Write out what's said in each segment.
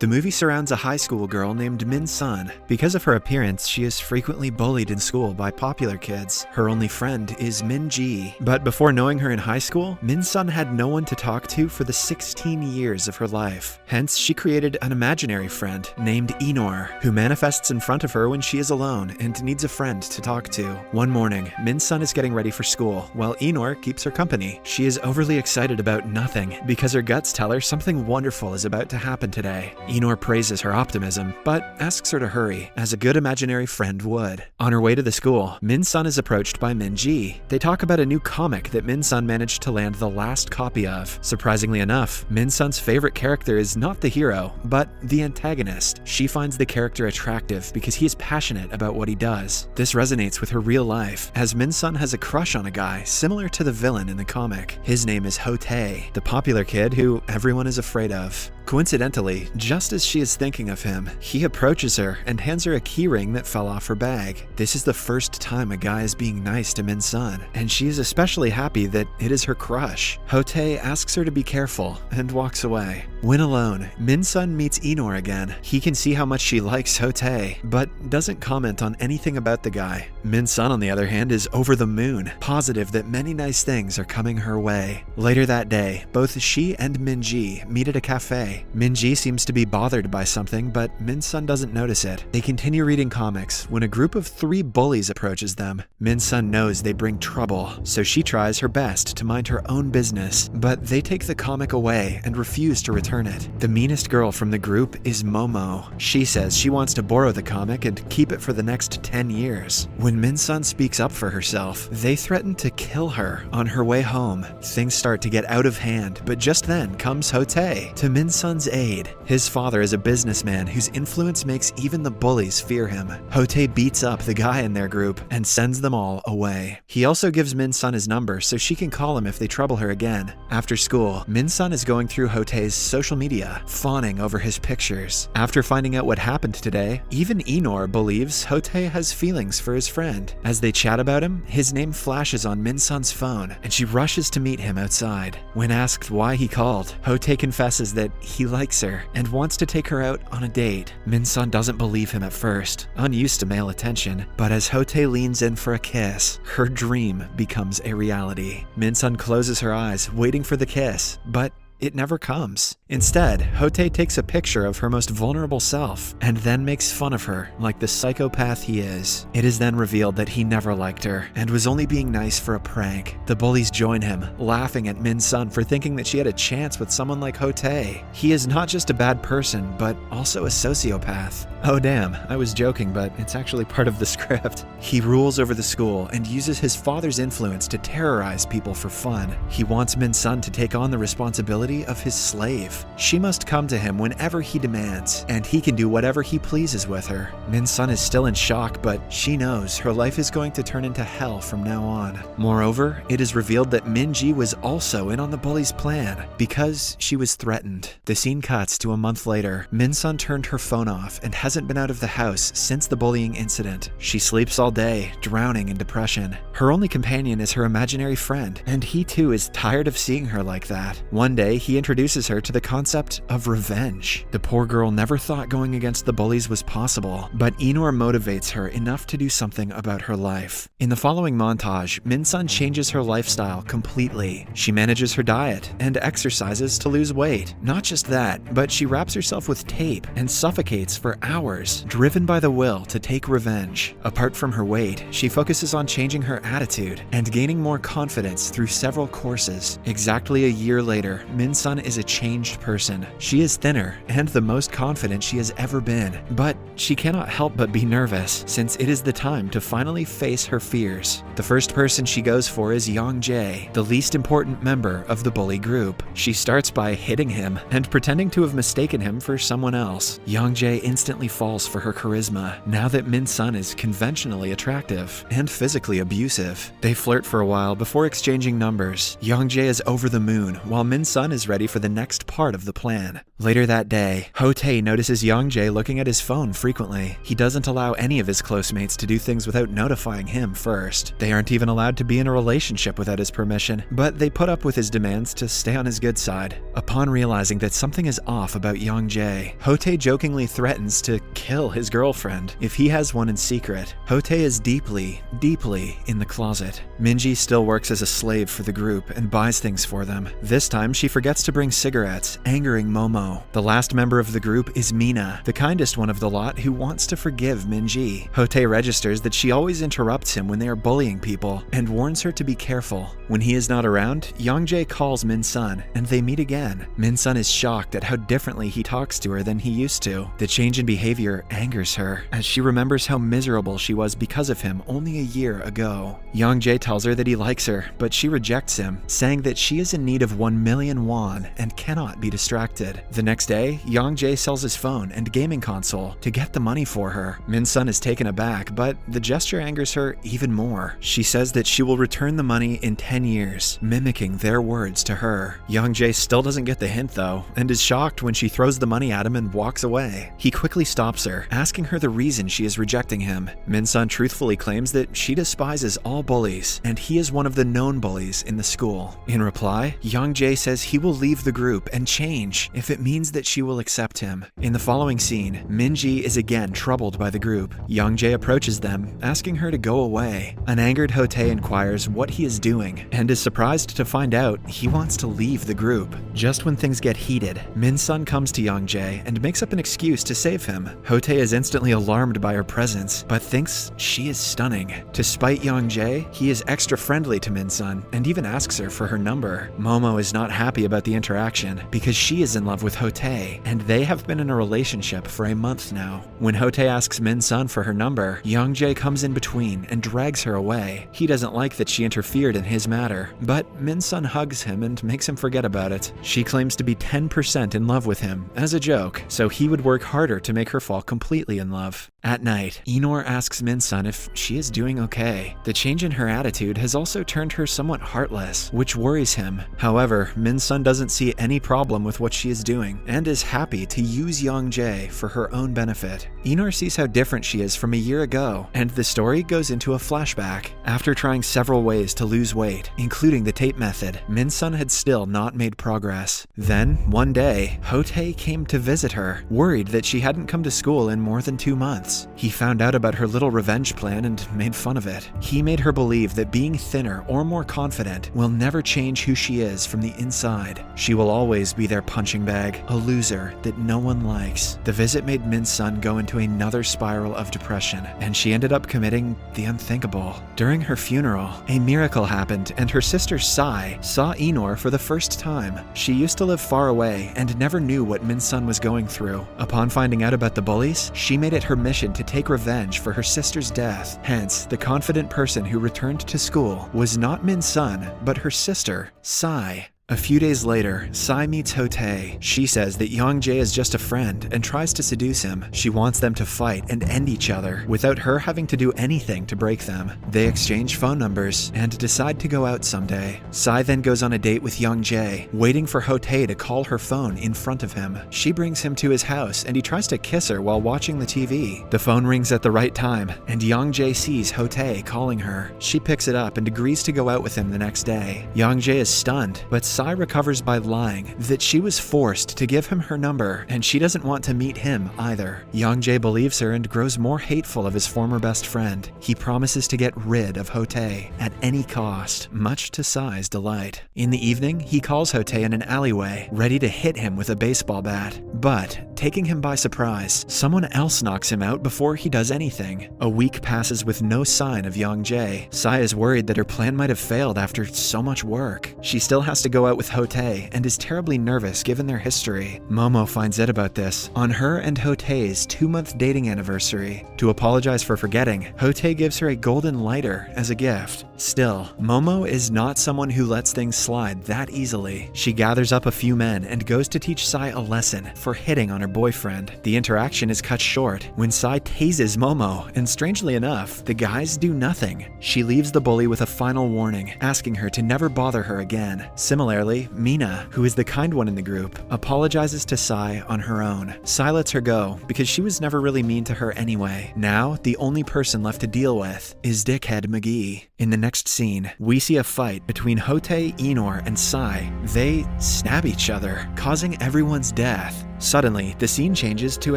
The movie surrounds a high school girl named Minsun. Because of her appearance, she is frequently bullied in school by popular kids. Her only friend is Minji. But before knowing her in high school, Minsun had no one to talk to for the 16 years of her life. Hence, she created an imaginary friend named Enor, who manifests in front of her when she is alone and needs a friend to talk to. One morning, Minsun is getting ready for school, while Enor keeps her company. She is overly excited about nothing because her guts tell her something wonderful is about to happen today. Enor praises her optimism, but asks her to hurry, as a good imaginary friend would. On her way to the school, Minsun is approached by Minji. They talk about a new comic that Minsun managed to land the last copy of. Surprisingly enough, Minsun's favorite character is not the hero, but the antagonist. She finds the character attractive because he is passionate about what he does. This resonates with her real life, as Minsun has a crush on a guy similar to the villain in the comic. His name is Hotae, the popular kid who everyone is afraid of. Coincidentally, just as she is thinking of him, he approaches her and hands her a keyring that fell off her bag. This is the first time a guy is being nice to Minsun, and she is especially happy that it is her crush. Hotae asks her to be careful and walks away. When alone, Minsun meets Enor again. He can see how much she likes Hotae, but doesn't comment on anything about the guy. Minsun, on the other hand, is over the moon, positive that many nice things are coming her way. Later that day, both she and Minji meet at a cafe. Minji seems to be bothered by something, but Minsun doesn't notice it. They continue reading comics when a group of 3 bullies approaches them. Minsun knows they bring trouble, so she tries her best to mind her own business, but they take the comic away and refuse to return it. The meanest girl from the group is Momo. She says she wants to borrow the comic and keep it for the next 10 years. When Minsun speaks up for herself, they threaten to kill her. On her way home, things start to get out of hand, but just then comes Hotae to Minsun's aid. His father is a businessman whose influence makes even the bullies fear him. Hotae beats up the guy in their group and sends them all away. He also gives Minsun his number so she can call him if they trouble her again. After school, Minsun is going through Hotae's social media, fawning over his pictures. After finding out what happened today, even Enor believes Hotae has feelings for his friend. As they chat about him, his name flashes on Minsun's phone, and she rushes to meet him outside. When asked why he called, Hotae confesses that he likes her and wants to take her out on a date. Minsun doesn't believe him at first, unused to male attention, but as Hotae leans in for a kiss, her dream becomes a reality. Minsun closes her eyes, waiting for the kiss, but it never comes. Instead, Hotae takes a picture of her most vulnerable self and then makes fun of her like the psychopath he is. It is then revealed that he never liked her and was only being nice for a prank. The bullies join him, laughing at Minsun for thinking that she had a chance with someone like Hotae. He is not just a bad person, but also a sociopath. Oh damn, I was joking, but it's actually part of the script. He rules over the school and uses his father's influence to terrorize people for fun. He wants Minsun to take on the responsibility of his slave. She must come to him whenever he demands, and he can do whatever he pleases with her. Minsun is still in shock, but she knows her life is going to turn into hell from now on. Moreover, it is revealed that Minji was also in on the bully's plan because she was threatened. The scene cuts to a month later. Minsun turned her phone off and hasn't been out of the house since the bullying incident. She sleeps all day, drowning in depression. Her only companion is her imaginary friend, and he too is tired of seeing her like that. One day, he introduces her to the concept of revenge. The poor girl never thought going against the bullies was possible, but Enor motivates her enough to do something about her life. In the following montage, Minsun changes her lifestyle completely. She manages her diet and exercises to lose weight. Not just that, but she wraps herself with tape and suffocates for hours, driven by the will to take revenge. Apart from her weight, she focuses on changing her attitude and gaining more confidence through several courses. Exactly a year later, Minsun is a changed person. She is thinner and the most confident she has ever been, but she cannot help but be nervous since it is the time to finally face her fears. The first person she goes for is Young-jae, the least important member of the bully group. She starts by hitting him and pretending to have mistaken him for someone else. Young-jae instantly falls for her charisma now that Minsun is conventionally attractive and physically abusive. They flirt for a while before exchanging numbers. Young-jae is over the moon while Minsun is is ready for the next part of the plan. Later that day, Ho-tae notices Young-jae looking at his phone frequently. He doesn't allow any of his close mates to do things without notifying him first. They aren't even allowed to be in a relationship without his permission, but they put up with his demands to stay on his good side. Upon realizing that something is off about Young-jae, Ho-tae jokingly threatens to kill his girlfriend if he has one in secret. Ho-tae is deeply, deeply in the closet. Minji still works as a slave for the group and buys things for them. This time, she forgets to bring cigarettes, angering Momo. The last member of the group is Mina, the kindest one of the lot who wants to forgive Minji. Ho-tae registers that she always interrupts him when they are bullying people and warns her to be careful. When he is not around, Young-jae calls Min-sun and they meet again. Min-sun is shocked at how differently he talks to her than he used to. The change in behavior angers her as she remembers how miserable she was because of him only a year ago. Young-jae tells her that he likes her, but she rejects him, saying that she is in need of 1 million won and cannot be distracted. The next day, Young-jae sells his phone and gaming console to get the money for her. Min-sun is taken aback, but the gesture angers her even more. She says that she will return the money in 10 years, mimicking their words to her. Young-jae still doesn't get the hint though, and is shocked when she throws the money at him and walks away. He quickly stops her, asking her the reason she is rejecting him. Min-sun truthfully claims that she despises all bullies, and he is one of the known bullies in the school. In reply, Young-jae says he will leave the group and change if it means that she will accept him. In the following scene, Minji is again troubled by the group. Young-jae approaches them, asking her to go away. An angered Ho-tae inquires what he is doing, and is surprised to find out he wants to leave the group. Just when things get heated, Min-sun comes to Young-jae and makes up an excuse to save him. Ho-tae is instantly alarmed by her presence, but thinks she is stunning. To spite Young-jae, he is extra friendly to Min-sun and even asks her for her number. Momo is not happy about the interaction because she is in love with Ho-tae, and they have been in a relationship for a month now. When Ho-tae asks Min-sun for her number, Young-jae comes in between and drags her away. He doesn't like that she interfered in his matter, but Min-sun hugs him and makes him forget about it. She claims to be 10% in love with him as a joke, so he would work harder to make her fall completely in love. At night, Inor asks Min-sun if she is doing okay. The change in her attitude has also turned her somewhat heartless, which worries him. However, Min-sun doesn't see any problem with what she is doing and is happy to use Young-jae for her own benefit. Inor sees how different she is from a year ago, and the story goes into a flashback. After trying several ways to lose weight, including the tape method, Min-sun had still not made progress. Then, one day, Ho-tae came to visit her, worried that she hadn't come to school in more than 2 months. He found out about her little revenge plan and made fun of it. He made her believe that being thinner or more confident will never change who she is from the inside. She will always be their punching bag, a loser that no one likes. The visit made Min-sun go into another spiral of depression, and she ended up committing the unthinkable. During her funeral, a miracle happened, and her sister Sai saw Inor for the first time. She used to live far away and never knew what Min-sun was going through. Upon finding out about the bullies, she made it her mission to take revenge for her sister's death. Hence, the confident person who returned to school was not Min-sun, but her sister, Sai. A few days later, Sai meets Ho-tae. She says that Young-jae is just a friend and tries to seduce him. She wants them to fight and end each other without her having to do anything to break them. They exchange phone numbers and decide to go out someday. Sai then goes on a date with Young-jae, waiting for Ho-tae to call her phone in front of him. She brings him to his house and he tries to kiss her while watching the TV. The phone rings at the right time and Young-jae sees Ho-tae calling her. She picks it up and agrees to go out with him the next day. Young-jae is stunned, but Sai recovers by lying that she was forced to give him her number and she doesn't want to meet him either. Young-jae believes her and grows more hateful of his former best friend. He promises to get rid of Ho-tae at any cost, much to Sai's delight. In the evening, he calls Ho-tae in an alleyway, ready to hit him with a baseball bat. But, taking him by surprise, someone else knocks him out before he does anything. A week passes with no sign of Young-jae. Sai is worried that her plan might have failed after so much work. She still has to go out with Ho-tae and is terribly nervous given their history. Momo finds out about this on her and Ho-tae's 2-month dating anniversary. To apologize for forgetting, Ho-tae gives her a golden lighter as a gift. Still, Momo is not someone who lets things slide that easily. She gathers up a few men and goes to teach Sai a lesson for hitting on her boyfriend. The interaction is cut short when Sai tases Momo, and strangely enough, the guys do nothing. She leaves the bully with a final warning, asking her to never bother her again. Similarly, Similarly, Mina, who is the kind one in the group, apologizes to Sai on her own. Sai lets her go because she was never really mean to her anyway. Now, the only person left to deal with is Dickhead McGee. In the next scene, we see a fight between Hotei, Enor, and Sai. They stab each other, causing everyone's death. Suddenly, the scene changes to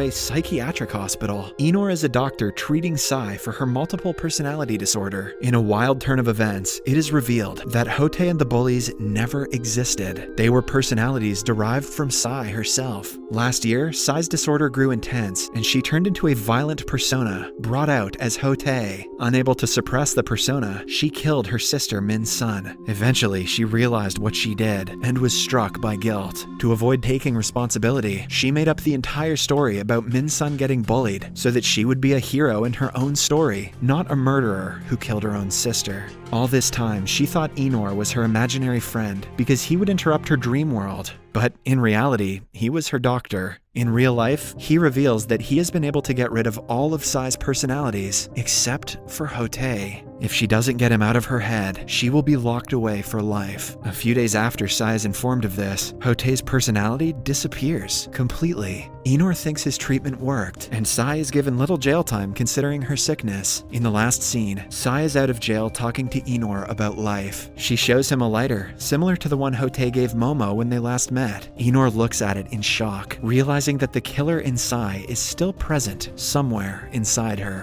a psychiatric hospital. Enor is a doctor treating Sai for her multiple personality disorder. In a wild turn of events, it is revealed that Hotei and the bullies never existed. They were personalities derived from Sai herself. Last year, Sai's disorder grew intense, and she turned into a violent persona, brought out as Hotei. Unable to suppress the persona, she killed her sister Min-sun. Eventually, she realized what she did and was struck by guilt. To avoid taking responsibility, she made up the entire story about Min-sun getting bullied so that she would be a hero in her own story, not a murderer who killed her own sister. All this time, she thought Enor was her imaginary friend because he would interrupt her dream world. But in reality, he was her doctor. In real life, he reveals that he has been able to get rid of all of Sai's personalities, except for Hotei. If she doesn't get him out of her head, she will be locked away for life. A few days after Sai is informed of this, Hotei's personality disappears completely. Enor thinks his treatment worked, and Sai is given little jail time considering her sickness. In the last scene, Sai is out of jail talking to Enor about life. She shows him a lighter, similar to the one Hotei gave Momo when they last met. Enor looks at it in shock, realizing that the killer in Sai is still present somewhere inside her.